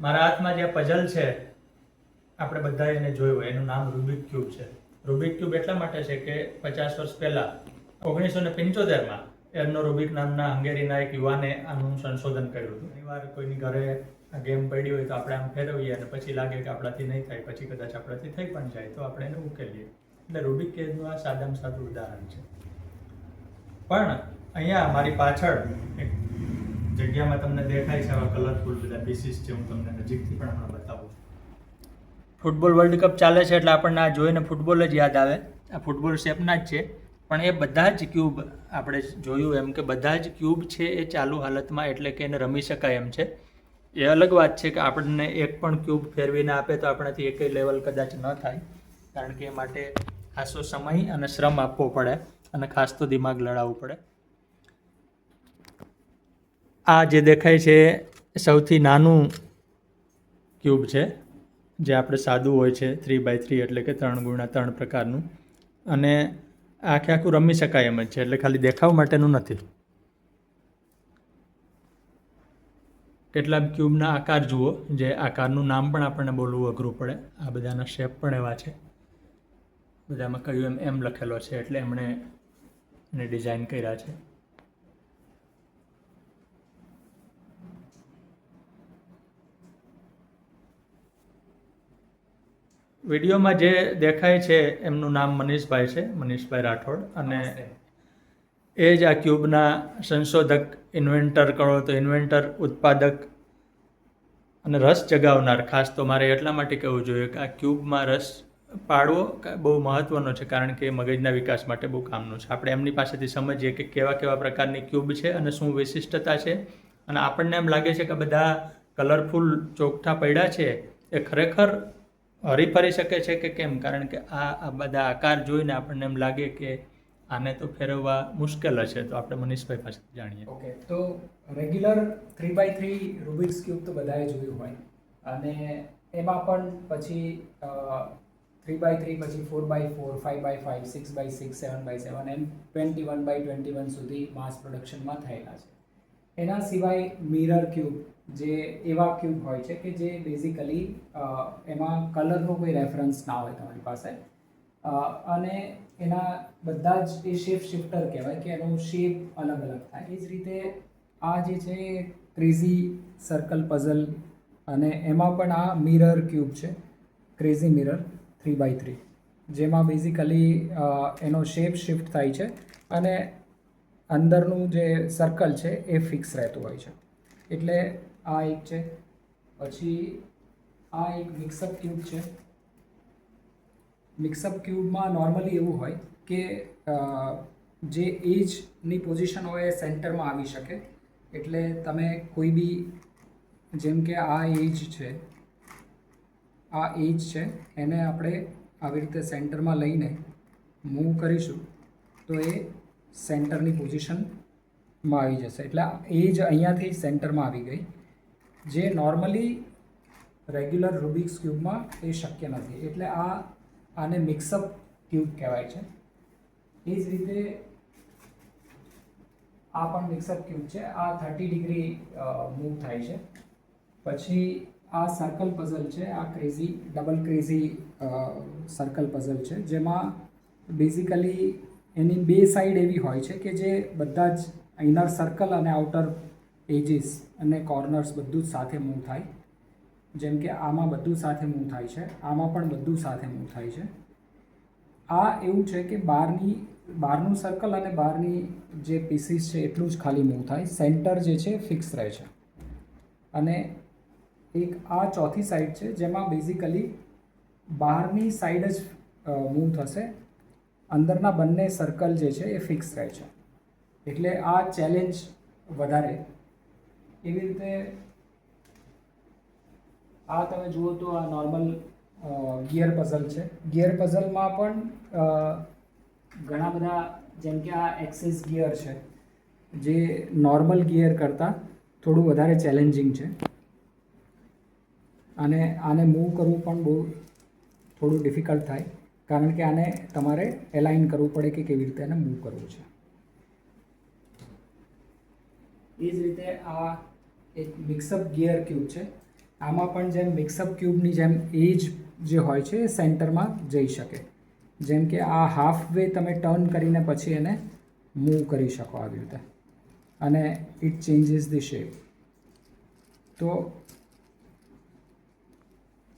મારા હાથમાં જે પઝલ છે આપણે બધાએ એને જોયું, એનું નામ રૂબિક ક્યુબ છે. રૂબિક ક્યુબ એટલા માટે છે કે 50 વર્ષ પહેલાં 1975માં એર્નો રૂબિક નામના હંગેરીના એક યુવાને આનું સંશોધન કર્યું હતું. ઘણીવાર કોઈની ઘરે આ ગેમ પડી હોય તો આપણે આમ ફેરવીએ અને પછી લાગે કે આપણાથી નહીં થાય, પછી કદાચ આપણાથી થઈ પણ જાય તો આપણે એને ઉકેલીએ. એટલે રૂબિક ક્યુબનું આ સાદામાં સાદું ઉદાહરણ છે. પણ અહીંયા મારી પાછળ એક જગ્યામાં તમને દેખાય છે આવા કલરફુલ બધા પીસીસ છે. હું તમને નજીકથી પણ હમણાં બતાવું છું. ફૂટબોલ વર્લ્ડ કપ ચાલે છે એટલે આપણને આ જોઈને ફૂટબોલ જ યાદ આવે. આ ફૂટબોલ શેપના જ છે, પણ એ બધા જ ક્યુબ આપણે જોયું એમ કે બધા જ ક્યુબ છે એ ચાલુ હાલતમાં, એટલે કે એને રમી શકાય એમ છે. એ અલગ વાત છે કે આપણને એક પણ ક્યુબ ફેરવીને આપે તો આપણાથી એકય લેવલ કદાચ ન થાય, કારણ કે એ માટે ખાસો સમય અને શ્રમ આપવો પડે અને ખાસ તો દિમાગ લડાવવું પડે. આ જે દેખાય છે સૌથી નાનું ક્યુબ છે, જે આપણે સાદું હોય છે 3x3 એટલે કે 3x3 પ્રકારનું, અને આખે આખું રમી શકાય એમ જ છે, એટલે ખાલી દેખાવ માટેનું નથી. કેટલાક ક્યુબના આકાર જુઓ, જે આકારનું નામ પણ આપણને બોલવું અઘરું પડે. આ બધાના શેપ પણ એવા છે, બધામાં કહ્યું એમ લખેલો છે એટલે એમણે એને ડિઝાઇન કર્યા છે. વિડીયોમાં જે દેખાય છે એમનું નામ મનીષભાઈ છે, મનીષભાઈ રાઠોડ, અને એ જ આ ક્યુબના સંશોધક, ઇન્વેન્ટર કહો તો ઇન્વેન્ટર, ઉત્પાદક અને રસ જગાવનાર. ખાસ તો મારે એટલા માટે કહેવું જોઈએ કે આ ક્યુબમાં રસ પાડવો બહુ મહત્ત્વનો છે, કારણ કે મગજના વિકાસ માટે બહુ કામનું છે. આપણે એમની પાસેથી સમજીએ કે કેવા કેવા પ્રકારની ક્યુબ છે અને શું વિશિષ્ટતા છે. અને આપણને એમ લાગે છે કે બધા કલરફુલ ચોકઠા પડ્યા છે એ ખરેખર હરીફરી શકે છે કે કેમ, કારણ કે આ બધા આકાર જોઈને આપણને એમ લાગે કે આને તો ફેરવવા મુશ્કેલ હશે. તો આપણે મનીષભાઈ પાસેથી જાણીએ. ઓકે, તો રેગ્યુલર 3x3 રૂબિક્સ ક્યુબ તો બધાએ જોયું હોય, અને એમાં પણ પછી 3x3 પછી 4x4, 5x5, 6x6, 7x7 એમ 21x21 સુધી માસ પ્રોડક્શનમાં થયેલા છે. એના સિવાય મિરર ક્યુબ, જે એવા ક્યુબ હોય છે કે જે બેઝિકલી એમાં કલરનો કોઈ રેફરન્સ ના હોય તમારી પાસે, અને એના બધા જ એ શિફ્ટર કહેવાય કે એનો શેપ અલગ અલગ થાય. એ જ રીતે આ જે છે ક્રેઝી સર્કલ પઝલ, અને એમાં પણ આ મિરર ક્યુબ છે, ક્રેઝી મિરર 3x3, જેમાં બેઝિકલી એનો શેપ શિફ્ટ થાય છે અને અંદરનું જે સર્કલ છે એ ફિક્સ રહેતું હોય છે. એટલે આ એક છે. પછી આ એક મિક્સઅપ ક્યુબ છે. મિક્સઅપ ક્યુબમાં નોર્મલી એવું હોય કે જે એજની પોઝિશન હોય એ સેન્ટરમાં આવી શકે. એટલે તમે કોઈ બી, જેમ કે આ એજ છે, એને આપણે આવી રીતે સેન્ટરમાં લઈને મૂવ કરીશું તો એ સેન્ટરની પોઝિશનમાં આવી જશે. એટલે એજ અહીંયાથી સેન્ટરમાં આવી ગઈ, જે નોર્મલી રેગ્યુલર રૂબિક્સ ક્યુબમાં એ શક્ય નથી. એટલે આને મિક્સઅપ ક્યુબ કહેવાય છે. એ જ રીતે આ પણ મિક્સઅપ ક્યુબ છે. આ 30 ડિગ્રી મૂવ થાય છે. પછી આ સર્કલ પઝલ છે, આ ડબલ ક્રેઝી સર્કલ પઝલ છે, જેમાં બેઝિકલી એની બે સાઈડ એવી હોય છે કે જે બધા જ ઇનર સર્કલ અને આઉટર એજીસ અને કોર્નર્સ બધું જ સાથે મૂવ થાય. જેમ કે આમાં બધું સાથે મૂવ થાય છે, આમાં પણ બધું સાથે મૂવ થાય છે. આ એવું છે કે બહારનું સર્કલ અને બહારની જે પીસીસ છે એટલું જ ખાલી મૂવ થાય, સેન્ટર જે છે ફિક્સ રહે છે. અને એક આ ચોથી સાઈડ છે, જેમાં બેઝિકલી બહારની સાઈડ જ મૂવ થશે, અંદરના બંને સર્કલ જે છે એ ફિક્સ રહે છે. એટલે આ ચેલેન્જ વધારે. એવી રીતે આ તમે જુઓ તો આ નોર્મલ ગિયર પઝલ છે. ગિયર પઝલમાં પણ ઘણા બધા, જેમ કે આ એક્સિસ ગિયર છે, જે નોર્મલ ગિયર કરતાં થોડું વધારે ચેલેન્જિંગ છે, અને આને મૂવ કરવું પણ બહુ થોડું ડિફિકલ્ટ થાય, કારણ કે આને તમારે એલાઇન કરવું પડે કે કેવી રીતે આને મૂવ કરવું છે. એ જ રીતે આ એક મિક્સઅપ ગિયર ક્યુબ છે, આમાં પણ જેમ મિક્સઅપ ક્યુબની જેમ એજ જે હોય છે એ સેન્ટરમાં જઈ શકે. જેમ કે આ હાફ વે તમે ટર્ન કરીને પછી એને મૂવ કરી શકો આવી રીતે, અને ઇટ ચેન્જીસ ધી શેપ. તો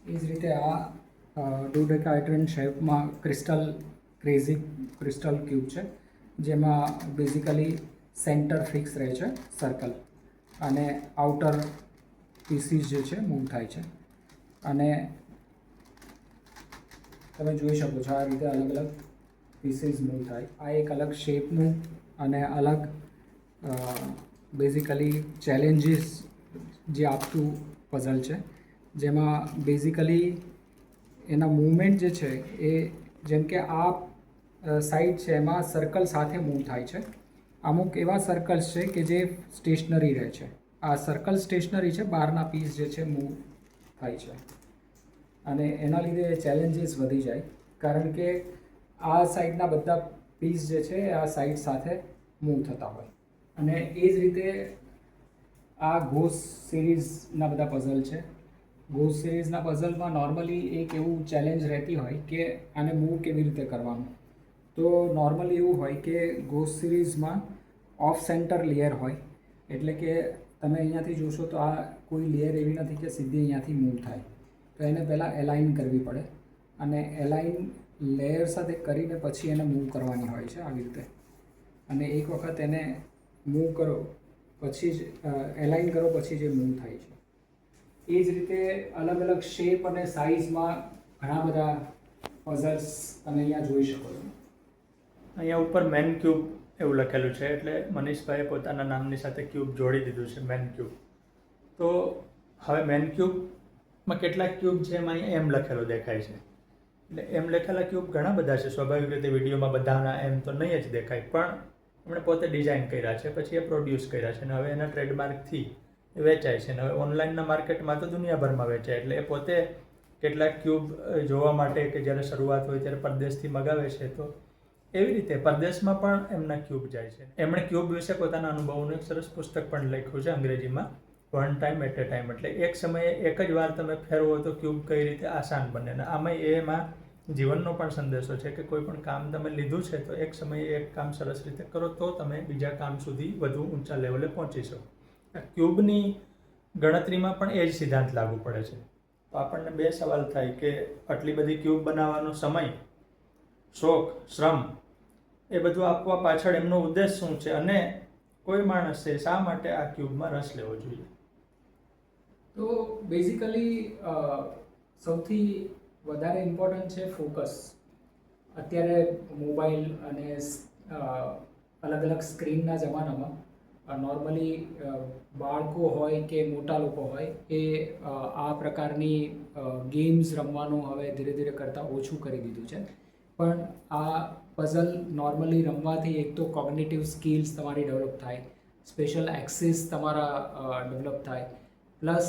એ જ રીતે આ ડોડેકાહેડ્રન શેપમાં ક્રેઝી ક્રિસ્ટલ ક્યુબ છે, જેમાં બેઝિકલી સેન્ટર ફિક્સ રહે છે સર્કલ, અને આઉટર પીસીસ જે છે મૂવ થાય છે. અને તમે જોઈ શકો છો આ રીતે અલગ અલગ પીસીસ મૂવ થાય. આ એક અલગ શેપનું અને અલગ બેઝિકલી ચેલેન્જીસ જે આપતું પઝલ છે, જેમાં બેઝિકલી એના મૂવમેન્ટ જે છે એ જેમ કે આ સાઈડ છે એમાં સર્કલ સાથે મૂવ થાય છે. અમુક એવા સર્કલ્સ છે કે જે સ્ટેશનરી રહે છે. આ સર્કલ સ્ટેશનરી છે, બહારના પીસ જે છે મૂવ થાય છે, અને એના લીધે ચેલેન્જીસ વધી જાય, કારણ કે આ સાઈડના બધા પીસ જે છે આ સાઈડ સાથે મૂવ થતા હોય. અને એ જ રીતે આ ઘોસ સિરીઝના બધા પઝલ છે. ઘોસ સિરીઝના પઝલમાં નોર્મલી એક એવું ચેલેન્જ રહેતી હોય કે આને મૂવ કેવી રીતે કરવાનું. તો નોર્મલી એવું હોય કે ઘોસ સિરીઝમાં ઓફ સેન્ટર લેયર હોય, એટલે કે તમે અહીંયાથી જોશો તો આ કોઈ લેયર એવી નથી કે સીધી અહીંયાથી મૂવ થાય. તો એને પહેલાં એલાઇન કરવી પડે, અને એલાઇન લેયર સાથે કરીને પછી એને મૂવ કરવાની હોય છે આવી રીતે. અને એક વખત એને મૂવ કરો પછી જ એલાઇન કરો પછી જે મૂવ થાય છે. એ જ રીતે અલગ અલગ શેપ અને સાઇઝમાં ઘણા બધા પઝલ્સ તમે અહીંયા જોઈ શકો છો. અહીંયા ઉપર મેન ક્યુબ એવું લખેલું છે, એટલે મનીષભાઈએ પોતાના નામની સાથે ક્યુબ જોડી દીધું છે, મેન ક્યુબ. તો હવે મેન ક્યુબમાં કેટલાક ક્યુબ છે એમાં અહીંયા એમ લખેલું દેખાય છે. એટલે એમ લખેલા ક્યુબ ઘણા બધા છે. સ્વાભાવિક રીતે વિડીયોમાં બધાના એમ તો નહીં જ દેખાય, પણ એમણે પોતે ડિઝાઇન કર્યા છે, પછી એ પ્રોડ્યુસ કર્યા છે, અને હવે એના ટ્રેડમાર્કથી એ વેચાય છે. અને હવે ઓનલાઈનના માર્કેટમાં તો દુનિયાભરમાં વેચાય. એટલે એ પોતે કેટલાક ક્યુબ જોવા માટે કે જ્યારે શરૂઆત હોય ત્યારે પરદેશથી મગાવે છે. તો એવી રીતે પરદેશમાં પણ એમના ક્યુબ જાય છે. એમણે ક્યુબ વિશે પોતાના અનુભવોનું એક સરસ પુસ્તક પણ લખ્યું છે અંગ્રેજીમાં, one time at a time. એટલે એક સમયે એક જ વાર તમે ફેરવો તો ક્યુબ કઈ રીતે આસાન બને. અને આમાં એમાં જીવનનો પણ સંદેશો છે કે કોઈ પણ કામ તમે લીધું છે તો એક સમયે એક કામ સરસ રીતે કરો તો તમે બીજા કામ સુધી વધુ ઊંચા લેવલે પહોંચી શકો. આ ક્યુબની ગણતરીમાં પણ એ જ સિદ્ધાંત લાગુ પડે છે. તો આપણને બે સવાલ થાય કે આટલી બધી ક્યુબ બનાવવાનો સમય, શોખ, શ્રમ એ બધું આપવા પાછળ એમનો ઉદ્દેશ શું છે, અને કોઈ માણસે શા માટે આ ક્યુબમાં રસ લેવો જોઈએ? તો બેઝિકલી સૌથી વધારે ઇમ્પોર્ટન્ટ છે ફોકસ. અત્યારે મોબાઈલ અને અલગ અલગ સ્ક્રીનના જમાનામાં નોર્મલી બાળકો હોય કે મોટા લોકો હોય એ આ પ્રકારની ગેમ્સ રમવાનું હવે ધીરે ધીરે કરતાં ઓછું કરી દીધું છે. પણ આ પઝલ નોર્મલી રમવાથી એક તો કોગ્નિટિવ સ્કિલ્સ તમારી ડેવલપ થાય, સ્પેશિયલ એક્સિસ તમારા ડેવલપ થાય, પ્લસ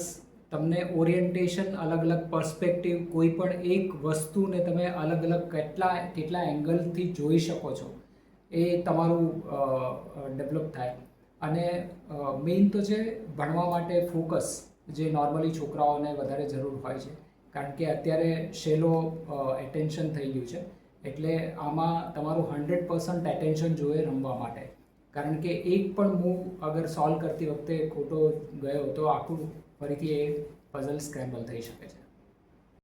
તમને ઓરિએન્ટેશન, અલગ અલગ પર્સ્પેક્ટિવ, કોઈ પણ એક વસ્તુને તમે અલગ અલગ કેટલા એંગલથી જોઈ શકો છો એ તમારું ડેવલપ થાય. અને મેઇન તો છે ભણવા માટે ફોકસ, જે નોર્મલી છોકરાઓને વધારે જરૂર હોય છે, કારણ કે અત્યારે શેલો એટેન્શન થઈ ગયું છે. એટલે આમાં તમારું 100% એટેન્શન જોઈએ રમવા માટે, કારણ કે એક પણ મૂવ અગર સોલ્વ કરતી વખતે ખોટો ગયો તો આખું ફરીથી એ પઝલ સ્ક્રેમ્બલ થઈ શકે છે.